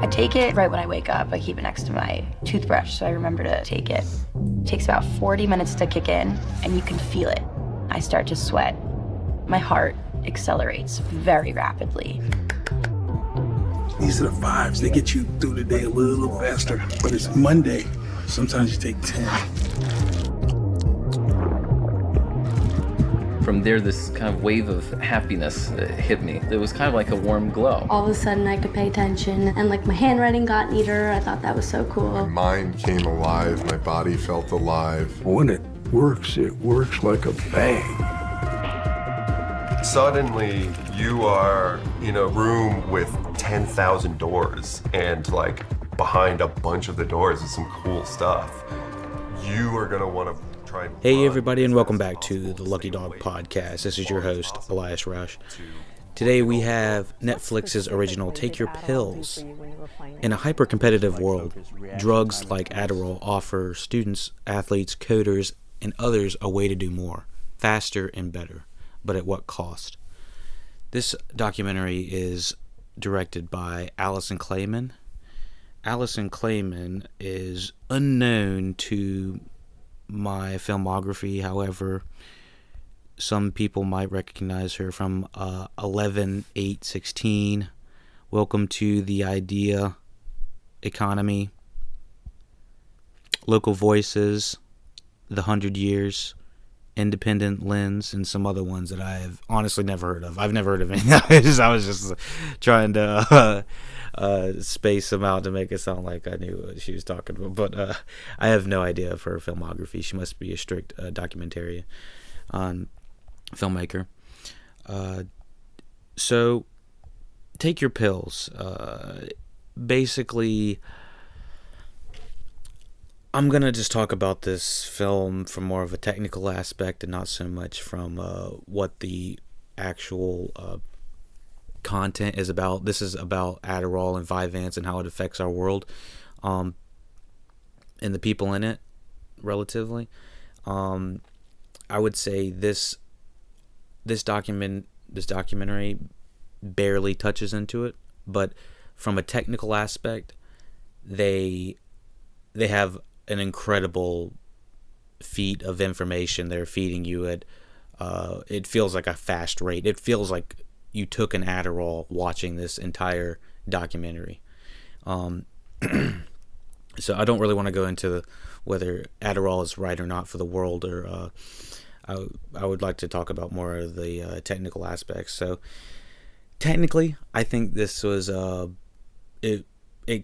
I take it right when I wake up. I keep it next to my toothbrush so I remember to take it. It takes about 40 minutes to kick in, and you can feel it. I start to sweat. My heart accelerates very rapidly. These are the vibes. They get you through the day a little faster. But it's Monday. Sometimes you take 10. From there, this kind of wave of happiness hit me. It was kind of like a warm glow. All of a sudden, I could pay attention, and like my handwriting got neater. I thought that was so cool. My mind came alive. My body felt alive. When it works like a bang. Suddenly, you are in a room with 10,000 doors, and like behind a bunch of the doors is some cool stuff. You are gonna want to try and Hey everybody, and welcome back to the LuckyDog podcast. This is your host, Elias. Today we have Netflix's original Take Your Pills. In a hyper-competitive world, drugs like Adderall offer students, athletes, coders, and others a way to do more, faster and better. But at what cost? This documentary is directed by Allison Clayman. Allison Clayman is unknown to my filmography. However, some people might recognize her from 11/8/16, Welcome to the Idea Economy, Local Voices, The 100 Years, Independent Lens, and some other ones that I have honestly never heard of. I've never heard of any. I was just trying to space them out to make it sound like I knew what she was talking about. But I have no idea of her filmography. She must be a strict documentary filmmaker. So, Take Your Pills. Basically, I'm going to just talk about this film from more of a technical aspect and not so much from what the actual content is about. This is about Adderall and Vyvanse and how it affects our world and the people in it, relatively. I would say this documentary barely touches into it, but from a technical aspect, they have an incredible feat of information they're feeding you at. It feels like a fast rate. It feels like you took an Adderall watching this entire documentary. So I don't really want to go into whether Adderall is right or not for the world, or I would like to talk about more of the technical aspects. So technically, I think this was it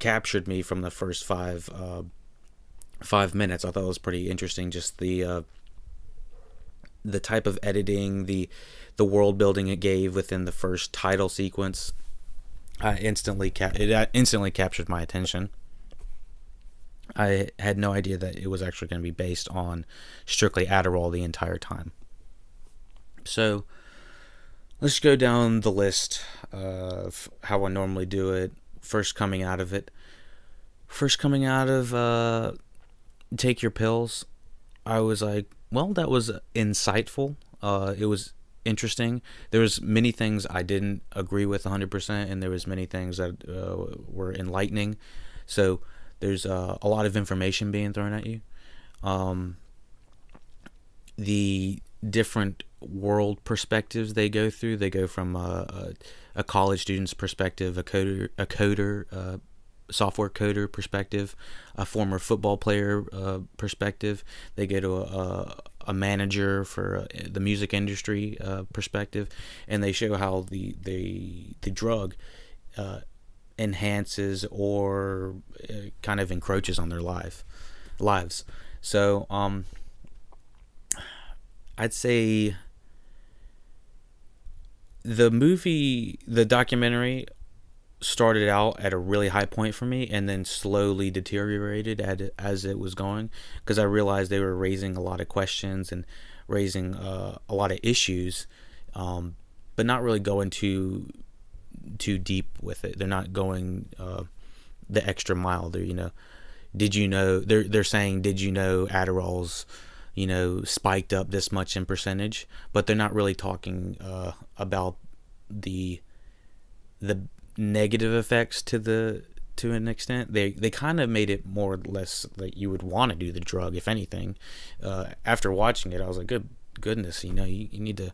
captured me from the first 5 minutes. I thought it was pretty interesting, just the type of editing, the world building it gave within the first title sequence. It instantly captured my attention. I had no idea that it was actually going to be based on strictly Adderall the entire time. So let's go down the list of how I normally do it. First coming out of Take Your Pills, I was like, well, that was insightful. It was interesting. There was many things I didn't agree with 100%, and there was many things that were enlightening. So there's a lot of information being thrown at you. The different world perspectives they go through. They go from a college student's perspective, a coder, software coder perspective, a former football player perspective. They go to a manager for the music industry perspective, and they show how the drug enhances or kind of encroaches on their lives. So I'd say the documentary started out at a really high point for me and then slowly deteriorated as it was going, because I realized they were raising a lot of questions and raising a lot of issues, but not really going too deep with it. They're not going the extra mile. They're they're saying, did you know Adderall's spiked up this much in percentage, but they're not really talking about the negative effects to the to an extent. They kind of made it more or less like you would want to do the drug, if anything. After watching it, I was like, goodness, you need to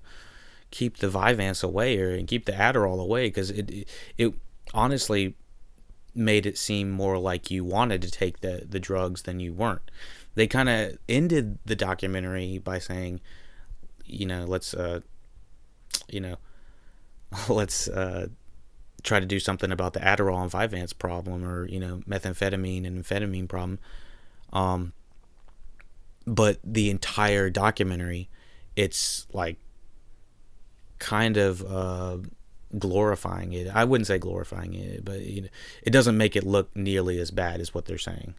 keep the Vyvanse away and keep the Adderall away, because it honestly made it seem more like you wanted to take the drugs than you weren't. They kind of ended the documentary by saying, let's try to do something about the Adderall and Vyvanse problem, or methamphetamine and amphetamine problem. But the entire documentary, it's like kind of glorifying it. I wouldn't say glorifying it, but it doesn't make it look nearly as bad as what they're saying,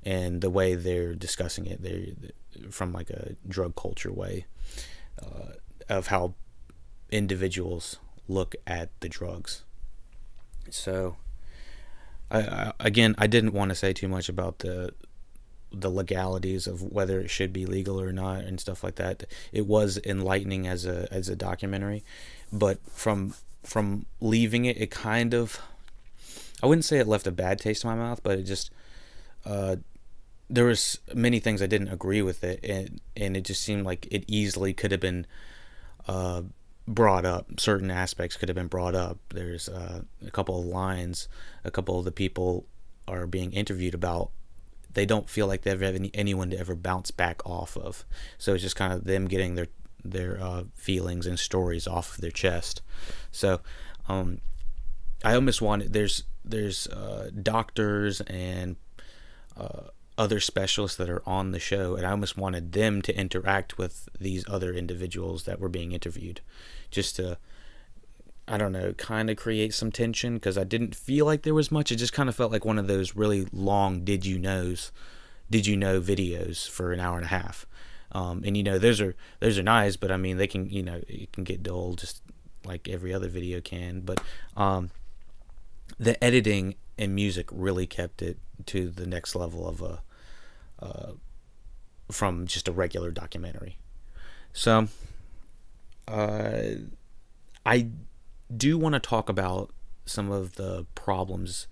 and the way they're discussing it, they're from like a drug culture way of how individuals look at the drugs. So I didn't want to say too much about the legalities of whether it should be legal or not and stuff like that. It was enlightening as a documentary, but from leaving it, it kind of, I wouldn't say it left a bad taste in my mouth, but it just there was many things I didn't agree with it, and it just seemed like it easily could have been brought up. Certain aspects could have been brought up. There's a couple of lines a couple of the people are being interviewed about, they don't feel like they have anyone to ever bounce back off of. So it's just kind of them getting their feelings and stories off of their chest. So I almost wanted, there's doctors and other specialists that are on the show, and I almost wanted them to interact with these other individuals that were being interviewed, just to, I don't know, kind of create some tension, because I didn't feel like there was much. It just kind of felt like one of those really long did you know videos for an hour and a half. And those are nice, but I mean, they can, it can get dull just like every other video can. But the editing and music really kept it to the next level of from just a regular documentary. So I do want to talk about some of the problems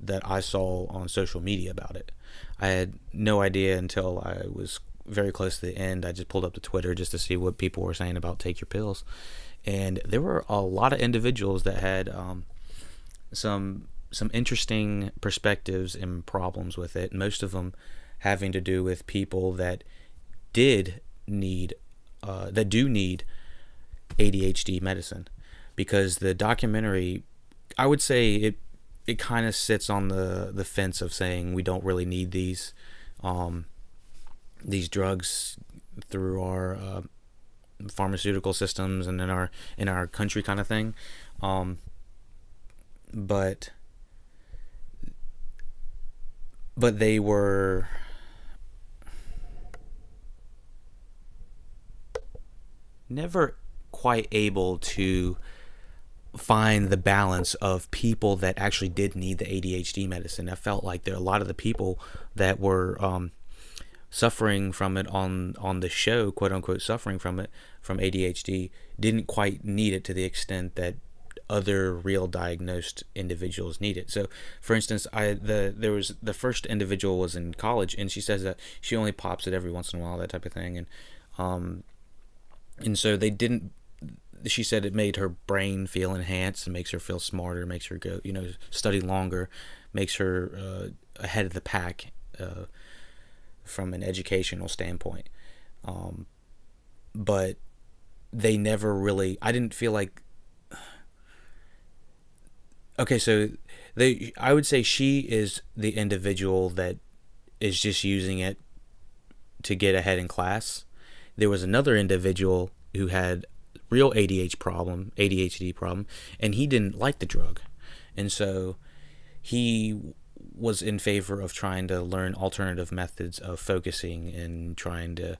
that I saw on social media about it. I had no idea until I was very close to the end. I just pulled up the Twitter just to see what people were saying about Take Your Pills, and there were a lot of individuals that had some interesting perspectives and problems with it, most of them having to do with people that do need ADHD medicine, because the documentary, I would say it kind of sits on the fence of saying we don't really need these drugs through our pharmaceutical systems and in our country, kind of thing. But they were never quite able to find the balance of people that actually did need the ADHD medicine. I felt like there are a lot of the people that were suffering from it on the show, quote unquote, suffering from it, from ADHD, didn't quite need it to the extent that other real diagnosed individuals need it. So for instance, there was the first individual was in college, and she says that she only pops it every once in a while, that type of thing. And so she said it made her brain feel enhanced and makes her feel smarter, makes her go, study longer, makes her ahead of the pack from an educational standpoint. But they never really, I didn't feel like, okay, so I would say she is the individual that is just using it to get ahead in class. There was another individual who had real ADHD problem, and he didn't like the drug. And so he was in favor of trying to learn alternative methods of focusing and trying to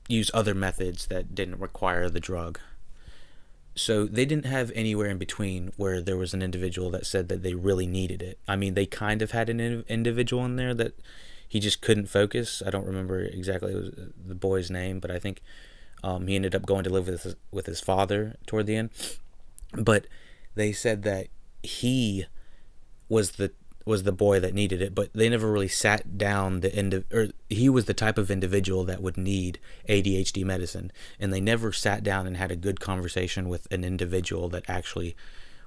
use other methods that didn't require the drug. So they didn't have anywhere in between where there was an individual that said that they really needed it. I mean, they kind of had an individual in there that he just couldn't focus. I don't remember exactly the boy's name, but I think he ended up going to live with his father toward the end. But they said that he was the boy that needed it, but they never really sat down he was the type of individual that would need ADHD medicine, and they never sat down and had a good conversation with an individual that actually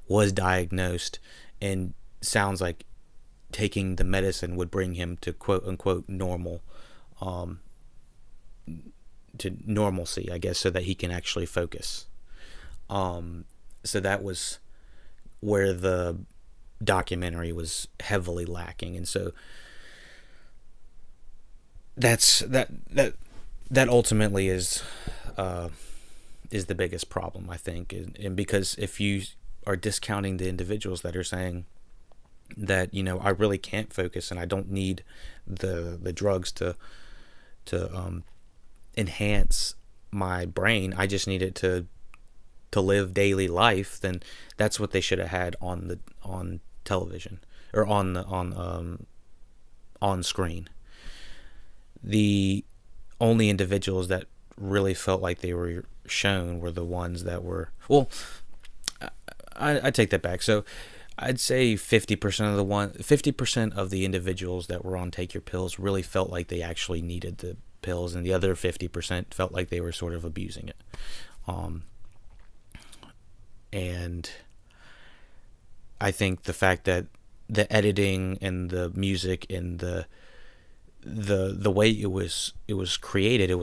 was diagnosed and sounds like taking the medicine would bring him to quote unquote normal, to normalcy, I guess, so that he can actually focus. So that was where the documentary was heavily lacking, and so that ultimately is the biggest problem, I think, and because if you are discounting the individuals that are saying that, you know, I really can't focus and I don't need the drugs to enhance my brain, I just need it to live daily life, then that's what they should have had on television or on screen. The only individuals that really felt like they were shown were the ones that were, well, I take that back. So I'd say 50% of the individuals that were on Take Your Pills really felt like they actually needed the pills, and the other 50% felt like they were sort of abusing it. And I think the fact that the editing and the music and the way it was created in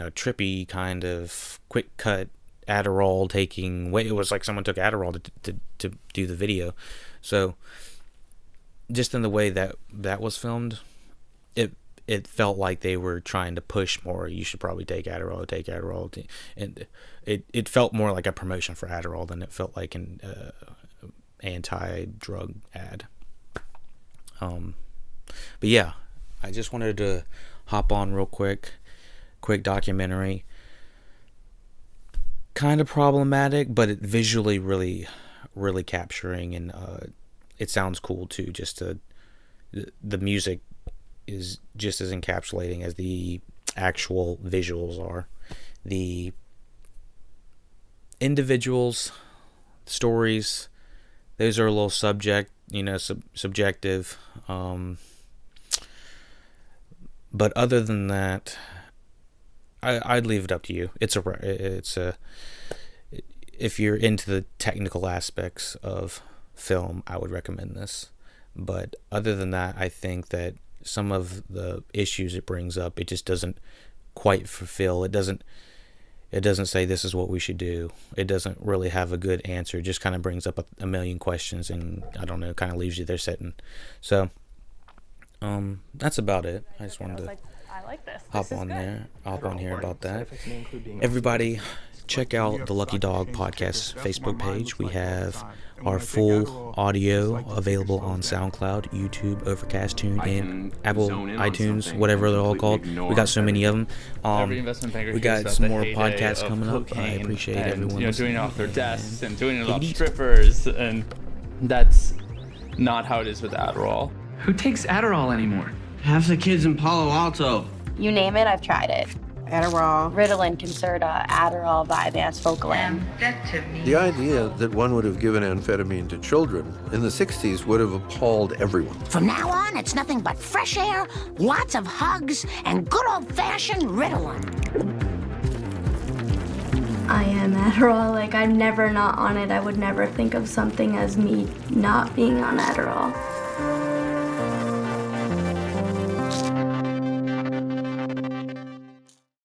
a trippy kind of quick cut Adderall taking way. It was like someone took Adderall to do the video. So just in the way that was filmed, it felt like they were trying to push more. You should probably take Adderall, and it felt more like a promotion for Adderall than it felt like an anti-drug ad. But yeah, I just wanted to hop on real quick documentary. Kind of problematic, but it visually really, really capturing, and it sounds cool too. The music is just as encapsulating as the actual visuals are. The individuals, stories, those are a little subjective. But other than that, I'd leave it up to you. If you're into the technical aspects of film, I would recommend this. But other than that, I think that some of the issues it brings up, it just doesn't quite fulfill. It doesn't say this is what we should do. It doesn't really have a good answer. It just kind of brings up a million questions, and I don't know, kind of leaves you there sitting. So that's about it. I just wanted to hop on here about that. Everybody, check out the LuckyDog Podcast Facebook page. We have our full audio available on SoundCloud, YouTube, Overcast, TuneIn, Apple, iTunes, whatever they're all called. We got so many of them. We got some more podcasts coming up. I appreciate everyone doing it off their desks and doing it off strippers, and that's not how it is with Adderall. Who takes Adderall anymore? Half the kids in Palo Alto. You name it, I've tried it. Adderall, Ritalin, Concerta, Adderall, Vyvanse, Focalin. The idea that one would have given amphetamine to children in the 60s would have appalled everyone. From now on, it's nothing but fresh air, lots of hugs, and good old-fashioned Ritalin. I am Adderall. Like, I'm never not on it. I would never think of something as me not being on Adderall.